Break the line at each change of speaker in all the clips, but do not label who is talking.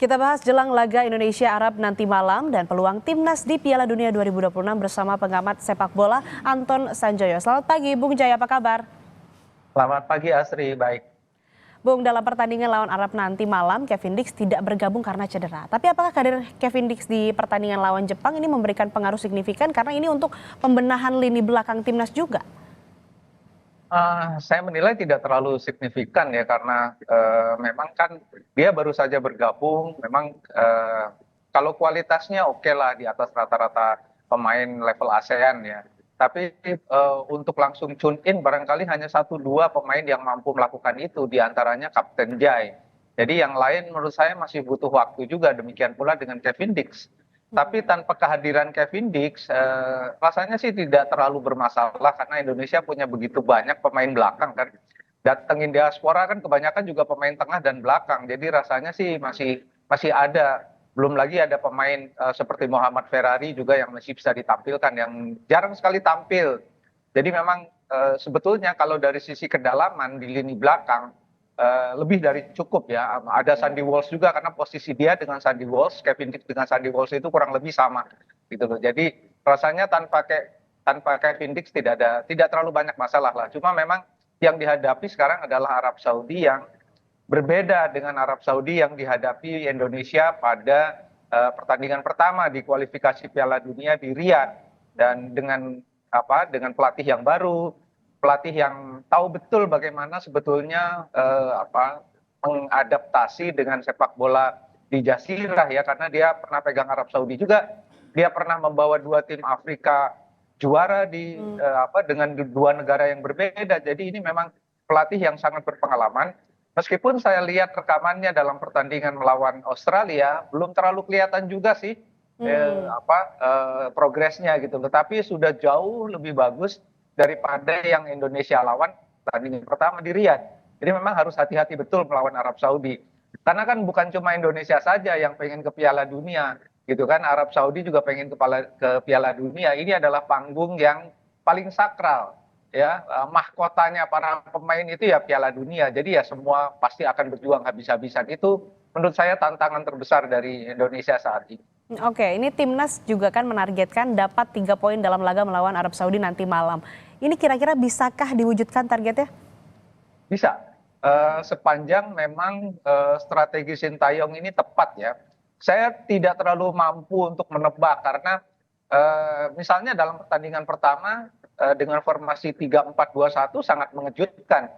Kita bahas jelang laga Indonesia Arab nanti malam dan peluang timnas di Piala Dunia 2026 bersama pengamat sepak bola Anton Sanjoyo. Selamat pagi Bung Jaya, apa kabar?
Selamat pagi Asri, baik.
Bung, dalam pertandingan lawan Arab nanti malam, Kevin Dix tidak bergabung karena cedera. Tapi apakah kehadiran Kevin Dix di pertandingan lawan Jepang ini memberikan pengaruh signifikan karena ini untuk pembenahan lini belakang timnas juga?
Saya menilai tidak terlalu signifikan ya karena memang kan dia baru saja bergabung. Memang kalau kualitasnya oke lah di atas rata-rata pemain level ASEAN ya. Tapi untuk langsung tune in barangkali hanya satu dua pemain yang mampu melakukan itu, di antaranya Kapten Jai. Jadi yang lain menurut saya masih butuh waktu juga, demikian pula dengan Kevin Dix. Tapi tanpa kehadiran Kevin Dix, rasanya sih tidak terlalu bermasalah karena Indonesia punya begitu banyak pemain belakang kan. Datengin diaspora kan kebanyakan juga pemain tengah dan belakang. Jadi rasanya sih masih masih ada. Belum lagi ada pemain seperti Muhammad Ferrari juga yang masih bisa ditampilkan, yang jarang sekali tampil. Jadi memang sebetulnya kalau dari sisi kedalaman di lini belakang lebih dari cukup ya. Ada Sandy Walsh juga karena posisi dia dengan Sandy Walsh, Kevin Dix dengan Sandy Walsh itu kurang lebih sama gitu loh. Jadi rasanya tanpa Kevin Dix tidak terlalu banyak masalah lah. Cuma memang yang dihadapi sekarang adalah Arab Saudi yang berbeda dengan Arab Saudi yang dihadapi Indonesia pada pertandingan pertama di kualifikasi Piala Dunia di Riyadh, dan dengan pelatih yang baru, pelatih yang tahu betul bagaimana sebetulnya mengadaptasi dengan sepak bola di Jazirah ya, karena dia pernah pegang Arab Saudi juga, dia pernah membawa dua tim Afrika juara dengan dua negara yang berbeda. Jadi ini memang pelatih yang sangat berpengalaman. Meskipun saya lihat rekamannya dalam pertandingan melawan Australia belum terlalu kelihatan juga sih progresnya gitu, tetapi sudah jauh lebih bagus daripada yang Indonesia lawan pertandingan pertama di Riyadh. Jadi memang harus hati-hati betul melawan Arab Saudi. Karena kan bukan cuma Indonesia saja yang pengen ke Piala Dunia gitu kan, Arab Saudi juga pengen ke Piala Dunia. Ini adalah panggung yang paling sakral ya, mahkotanya para pemain itu ya Piala Dunia. Jadi ya semua pasti akan berjuang habis-habisan. Itu menurut saya tantangan terbesar dari Indonesia saat ini.
Oke, ini timnas juga kan menargetkan dapat 3 poin dalam laga melawan Arab Saudi nanti malam. Ini kira-kira bisakah diwujudkan targetnya?
Bisa, sepanjang memang strategi Sintayong ini tepat ya. Saya tidak terlalu mampu untuk menebak karena misalnya dalam pertandingan pertama dengan formasi 3-4-2-1 sangat mengejutkan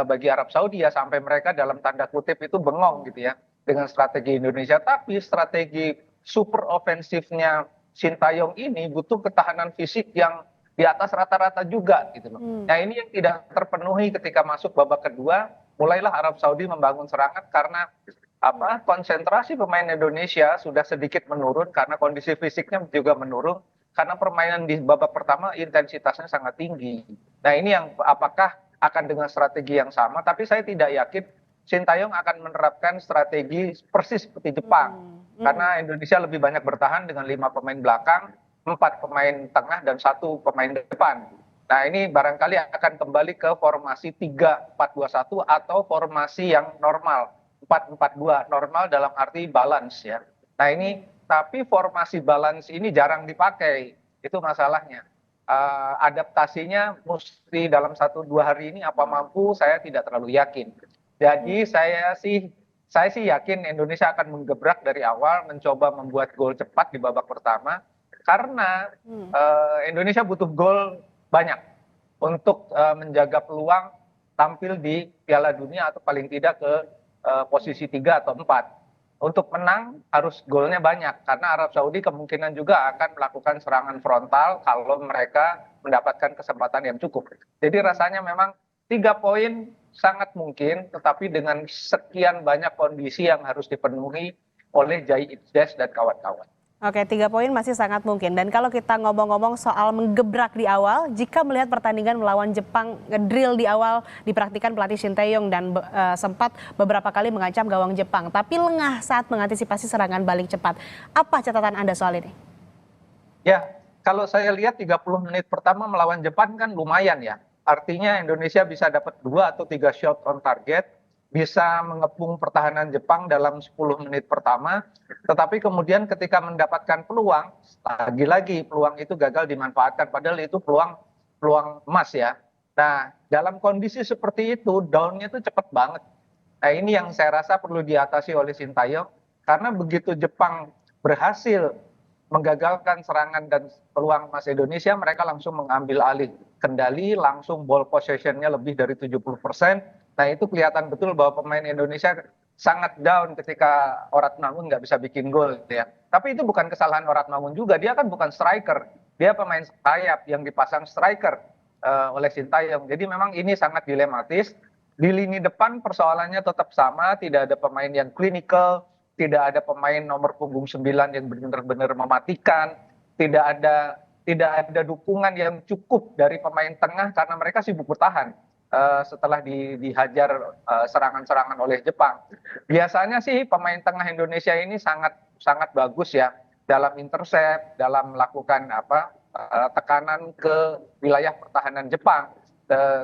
bagi Arab Saudi ya, sampai mereka dalam tanda kutip itu bengong gitu ya dengan strategi Indonesia. Tapi strategi super ofensifnya Sintayong ini butuh ketahanan fisik yang di atas rata-rata juga gitu loh. Nah ini yang tidak terpenuhi ketika masuk babak kedua, mulailah Arab Saudi membangun serangan karena konsentrasi pemain Indonesia sudah sedikit menurun karena kondisi fisiknya juga menurun, karena permainan di babak pertama intensitasnya sangat tinggi. Nah ini yang apakah akan dengan strategi yang sama, tapi saya tidak yakin Sintayong akan menerapkan strategi persis seperti Jepang. Karena Indonesia lebih banyak bertahan dengan 5 pemain belakang, 4 pemain tengah dan 1 pemain depan. Nah ini barangkali akan kembali ke formasi 3-4-2-1 atau formasi yang normal 4-4-2, normal dalam arti balance ya. Nah ini tapi formasi balance ini jarang dipakai, itu masalahnya. Adaptasinya mesti dalam 1-2 hari ini apa mampu, saya tidak terlalu yakin. Jadi saya sih yakin Indonesia akan menggebrak dari awal, mencoba membuat gol cepat di babak pertama, karena Indonesia butuh gol banyak untuk menjaga peluang tampil di Piala Dunia atau paling tidak ke posisi 3 atau 4. Untuk menang harus golnya banyak karena Arab Saudi kemungkinan juga akan melakukan serangan frontal kalau mereka mendapatkan kesempatan yang cukup. Jadi rasanya memang 3 poin sangat mungkin, tetapi dengan sekian banyak kondisi yang harus dipenuhi oleh Jai Itzes dan kawan-kawan.
Oke, 3 poin masih sangat mungkin. Dan kalau kita ngomong-ngomong soal menggebrak di awal, jika melihat pertandingan melawan Jepang, ngedrill di awal dipraktikkan pelatih Sintayong dan sempat beberapa kali mengancam gawang Jepang, tapi lengah saat mengantisipasi serangan balik cepat. Apa catatan Anda soal ini?
Ya, kalau saya lihat 30 menit pertama melawan Jepang kan lumayan ya. Artinya Indonesia bisa dapat 2 atau 3 shot on target bisa mengepung pertahanan Jepang dalam 10 menit pertama, tetapi kemudian ketika mendapatkan peluang, lagi-lagi peluang itu gagal dimanfaatkan, padahal itu peluang peluang emas ya. Nah, dalam kondisi seperti itu, down-nya itu cepat banget. Nah, ini yang saya rasa perlu diatasi oleh Sintayong, karena begitu Jepang berhasil menggagalkan serangan dan peluang emas Indonesia, mereka langsung mengambil alih kendali, langsung ball possession-nya lebih dari 70%. Nah, itu kelihatan betul bahwa pemain Indonesia sangat down ketika Oratmangun nggak bisa bikin gol gitu ya. Tapi itu bukan kesalahan Oratmangun juga, dia kan bukan striker, dia pemain sayap yang dipasang striker oleh Sintayong. Jadi memang ini sangat dilematis. Di lini depan persoalannya tetap sama, tidak ada pemain yang klinikal, tidak ada pemain nomor punggung 9 yang benar-benar mematikan, tidak ada dukungan yang cukup dari pemain tengah karena mereka sibuk bertahan setelah dihajar serangan-serangan oleh Jepang. Biasanya sih pemain tengah Indonesia ini sangat sangat bagus ya dalam intercept, dalam melakukan tekanan ke wilayah pertahanan Jepang.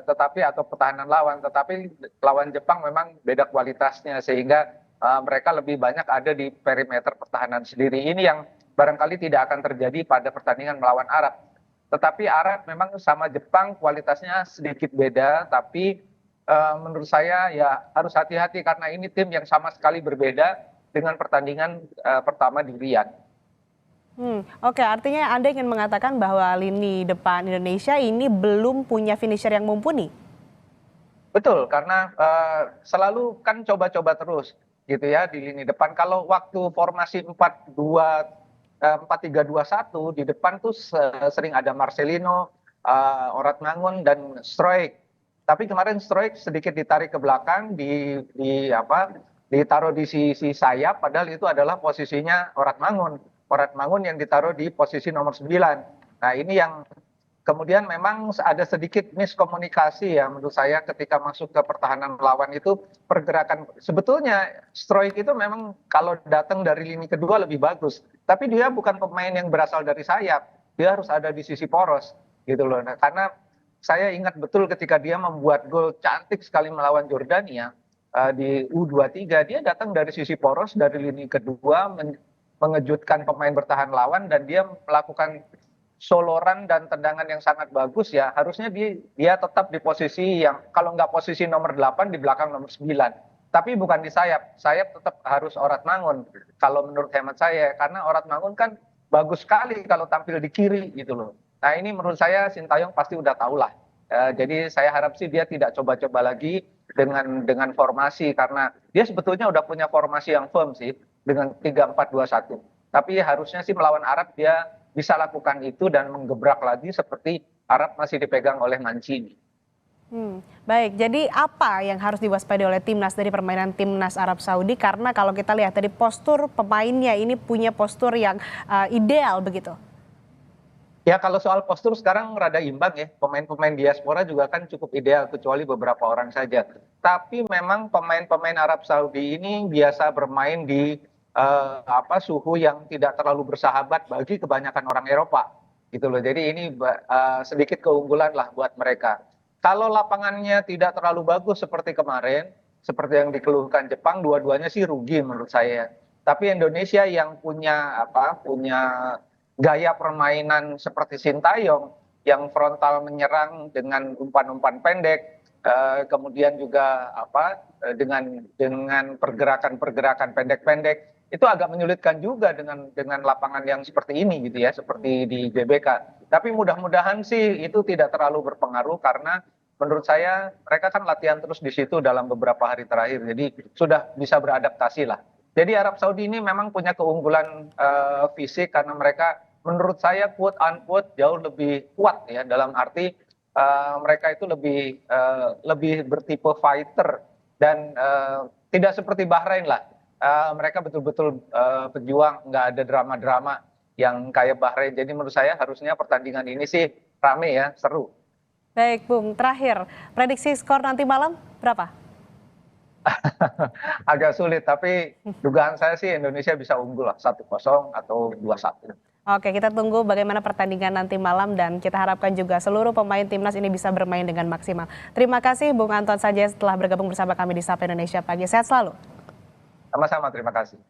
Tetapi atau pertahanan lawan, tetapi lawan Jepang memang beda kualitasnya sehingga mereka lebih banyak ada di perimeter pertahanan sendiri. Ini yang barangkali tidak akan terjadi pada pertandingan melawan Arab. Tetapi Arab memang sama Jepang kualitasnya sedikit beda, tapi menurut saya ya harus hati-hati karena ini tim yang sama sekali berbeda dengan pertandingan pertama di Riyadh.
Oke, artinya Anda ingin mengatakan bahwa lini depan Indonesia ini belum punya finisher yang mumpuni?
Betul, karena selalu kan coba-coba terus gitu ya di lini depan. Kalau waktu formasi 4-3-2-1 di depan tuh sering ada Marcelino, Oratmangun dan Struijk. Tapi kemarin Struijk sedikit ditarik ke belakang ditaruh di sisi sayap padahal itu adalah posisinya Oratmangun yang ditaruh di posisi nomor 9. Nah, ini yang kemudian memang ada sedikit miskomunikasi ya menurut saya ketika masuk ke pertahanan lawan itu pergerakan sebetulnya Struijk itu memang kalau datang dari lini kedua lebih bagus, tapi dia bukan pemain yang berasal dari sayap, dia harus ada di sisi poros gitu loh. Nah, karena saya ingat betul ketika dia membuat gol cantik sekali melawan Jordania di U23, dia datang dari sisi poros dari lini kedua mengejutkan pemain bertahan lawan dan dia melakukan soloran dan tendangan yang sangat bagus ya. Harusnya dia tetap di posisi yang kalau nggak posisi nomor 8 di belakang nomor 9. Tapi bukan di sayap. Sayap tetap harus Oratmangun kalau menurut hemat saya karena Oratmangun kan bagus sekali kalau tampil di kiri gitu loh. Nah, ini menurut saya Sintayong pasti udah tahu lah. Jadi saya harap sih dia tidak coba-coba lagi dengan formasi karena dia sebetulnya udah punya formasi yang firm sih dengan 3-4-2-1. Tapi harusnya sih melawan Arab dia bisa lakukan itu dan menggebrak lagi seperti Arab masih dipegang oleh Mancini.
Baik, jadi apa yang harus diwaspadai oleh timnas dari permainan timnas Arab Saudi? Karena kalau kita lihat dari postur pemainnya ini punya postur yang ideal begitu.
Ya kalau soal postur sekarang rada imbang ya, pemain-pemain diaspora juga kan cukup ideal kecuali beberapa orang saja. Tapi memang pemain-pemain Arab Saudi ini biasa bermain di suhu yang tidak terlalu bersahabat bagi kebanyakan orang Eropa gitu loh. Jadi ini sedikit keunggulan lah buat mereka. Kalau lapangannya tidak terlalu bagus seperti kemarin, seperti yang dikeluhkan Jepang, dua-duanya sih rugi menurut saya. Tapi Indonesia yang punya gaya permainan seperti Sintayong yang frontal menyerang dengan umpan-umpan pendek, kemudian juga dengan pergerakan pendek-pendek itu agak menyulitkan juga dengan lapangan yang seperti ini gitu ya, seperti di GBK. Tapi mudah-mudahan sih itu tidak terlalu berpengaruh karena menurut saya mereka kan latihan terus di situ dalam beberapa hari terakhir, jadi sudah bisa beradaptasi lah. Jadi Arab Saudi ini memang punya keunggulan fisik karena mereka menurut saya quote unquote jauh lebih kuat ya dalam arti mereka itu lebih bertipe fighter dan tidak seperti Bahrain lah. Mereka betul-betul pejuang, nggak ada drama-drama yang kayak Bahrain. Jadi menurut saya harusnya pertandingan ini sih rame ya, seru.
Baik, Bung. Terakhir, prediksi skor nanti malam berapa?
Agak sulit, tapi dugaan saya sih Indonesia bisa unggul lah 1-0 atau 2-1.
Oke, kita tunggu bagaimana pertandingan nanti malam dan kita harapkan juga seluruh pemain timnas ini bisa bermain dengan maksimal. Terima kasih Bung Anton Sanjaya telah bergabung bersama kami di Sapa Indonesia Pagi. Sehat selalu.
Sama-sama, terima kasih.